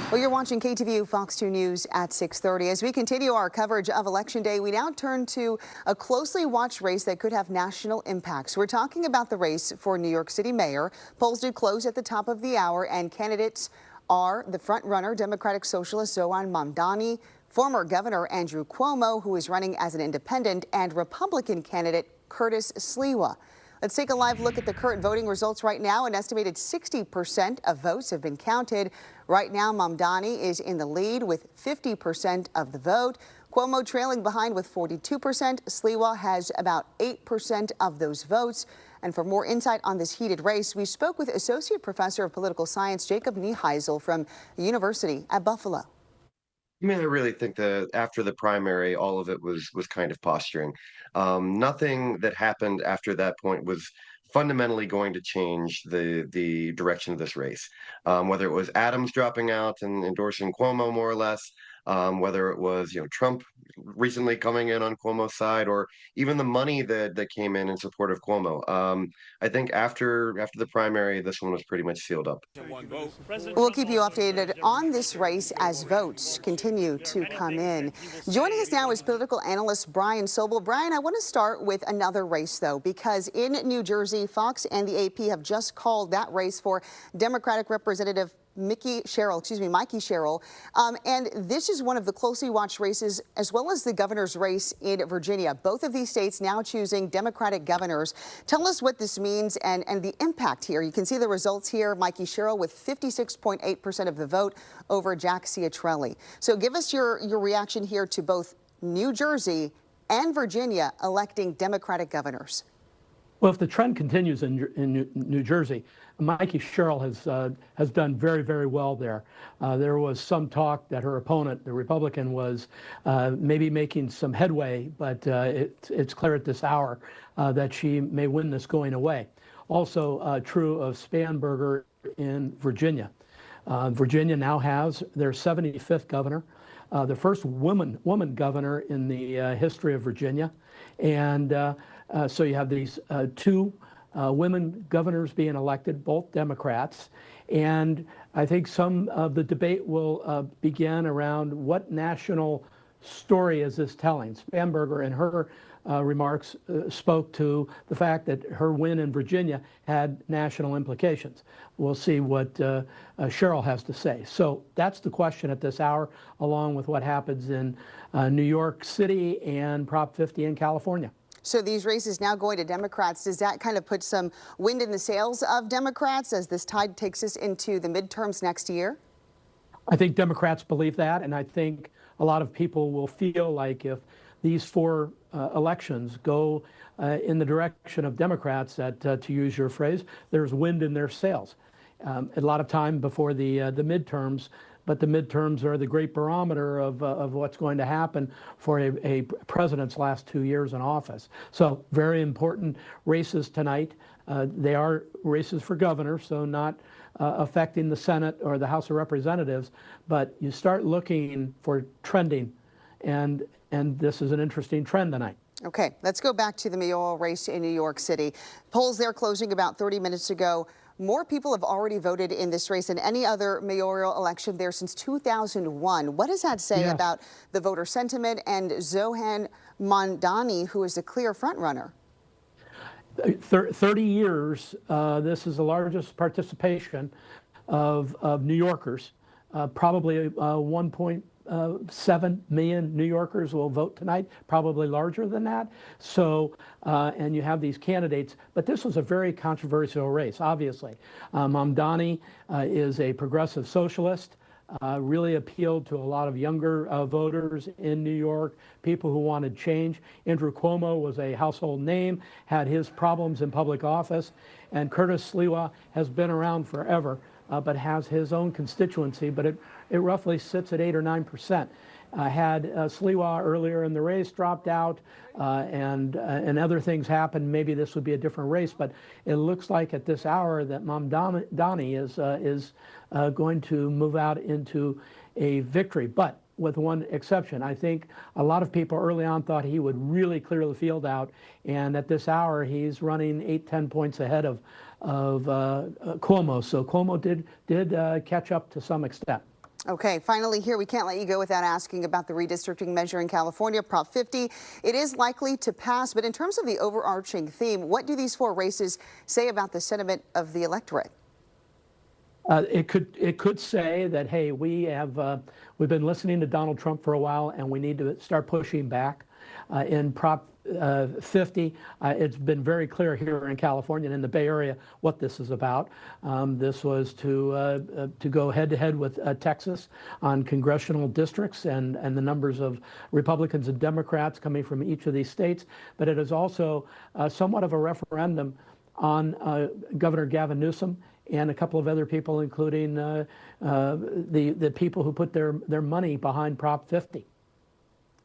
Well, you're watching KTVU Fox 2 News at 6:30. As we continue our coverage of Election Day, we now turn to a closely watched race that could have national impacts. We're talking about the race for New York City mayor. Polls did close at the top of the hour, and candidates are the front runner, Democratic Socialist Zohran Mamdani, former Governor Andrew Cuomo, who is running as an independent, and Republican candidate Curtis Sliwa. Let's take a live look at the current voting results right now. An estimated 60% of votes have been counted. Right now, Mamdani is in the lead with 50% of the vote. Cuomo trailing behind with 42%. Sliwa has about 8% of those votes. And for more insight on this heated race, we spoke with Associate Professor of Political Science Jacob Nieheisel from the University at Buffalo. I mean, I really think that after the primary, all of it was kind of posturing. Nothing that happened after that point was fundamentally going to change the direction of this race. Whether it was Adams dropping out and endorsing Cuomo more or less, whether it was Trump recently coming in on Cuomo's side, or even the money that came in support of Cuomo. I think after the primary, this one was pretty much sealed up. We'll keep you updated on this race as votes continue to come in. Joining us now is political analyst Brian Sobel. Brian, I want to start with another race, though, because in New Jersey, Fox and the AP have just called that race for Democratic Representative Mikey Sherrill, and this is one of the closely watched races, as well as the governor's race in Virginia. Both of these states now choosing Democratic governors. Tell us what this means and the impact here. You can see the results here. Mikey Sherrill with 56.8% of the vote over Jack Ciattarelli. So give us your reaction here to both New Jersey and Virginia electing Democratic governors. Well, if the trend continues in New Jersey, Mikey Sherrill has done very, very well there. There was some talk that her opponent, the Republican, was maybe making some headway, but it's clear at this hour that she may win this going away. Also true of Spanberger in Virginia. Virginia now has their 75th governor, the first woman governor in the history of Virginia, and so you have these two women governors being elected, both Democrats. And I think some of the debate will begin around what national story is this telling. Spanberger in her remarks spoke to the fact that her win in Virginia had national implications. We'll see what Sherrill has to say. So that's the question at this hour, along with what happens in New York City and Prop 50 in California. So these races now going to Democrats, does that kind of put some wind in the sails of Democrats as this tide takes us into the midterms next year? I think Democrats believe that, and I think a lot of people will feel like if these four elections go in the direction of Democrats, that, to use your phrase, there's wind in their sails. A lot of time before the midterms, but the midterms are the great barometer of what's going to happen for a president's last 2 years in office. So very important races tonight. They are races for governor, so not affecting the Senate or the House of Representatives, but you start looking for trending, and this is an interesting trend tonight. Okay, let's go back to the mayoral race in New York City. Polls there closing about 30 minutes ago. More people have already voted in this race than any other mayoral election there since 2001. What does that say about the voter sentiment and Zohran Mamdani, who is the clear frontrunner? 30 years, this is the largest participation of New Yorkers. Probably 1.7 million New Yorkers will vote tonight, probably larger than that. So, and you have these candidates, but this was a very controversial race, obviously. Mamdani is a progressive socialist, really appealed to a lot of younger voters in New York, people who wanted change. Andrew Cuomo was a household name, had his problems in public office, and Curtis Sliwa has been around forever, but has his own constituency, but it roughly sits at 8 or 9%. Had Sliwa earlier in the race dropped out and other things happened, maybe this would be a different race. But it looks like at this hour that Mamdani is going to move out into a victory. But with one exception, I think a lot of people early on thought he would really clear the field out, and at this hour he's running 8-10 points ahead of Cuomo. So Cuomo did catch up to some extent. Okay, finally here, we can't let you go without asking about the redistricting measure in California, Prop 50. It is likely to pass, but in terms of the overarching theme, what do these 4 races say about the sentiment of the electorate? It could say that, hey, we've been listening to Donald Trump for a while, and we need to start pushing back. In Prop 50, it's been very clear here in California and in the Bay Area what this is about. This was to go head-to-head with Texas on congressional districts and the numbers of Republicans and Democrats coming from each of these states. But it is also somewhat of a referendum on Governor Gavin Newsom and a couple of other people, including the people who put their money behind Prop 50.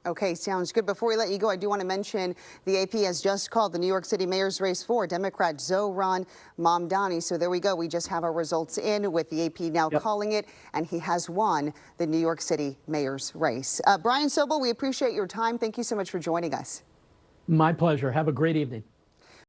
Okay, sounds good. Before we let you go, I do want to mention the AP has just called the New York City mayor's race for Democrat Zohran Mamdani. So there we go. We just have our results in with the AP now calling it, and he has won the New York City mayor's race. Brian Sobel, we appreciate your time. Thank you so much for joining us. My pleasure. Have a great evening.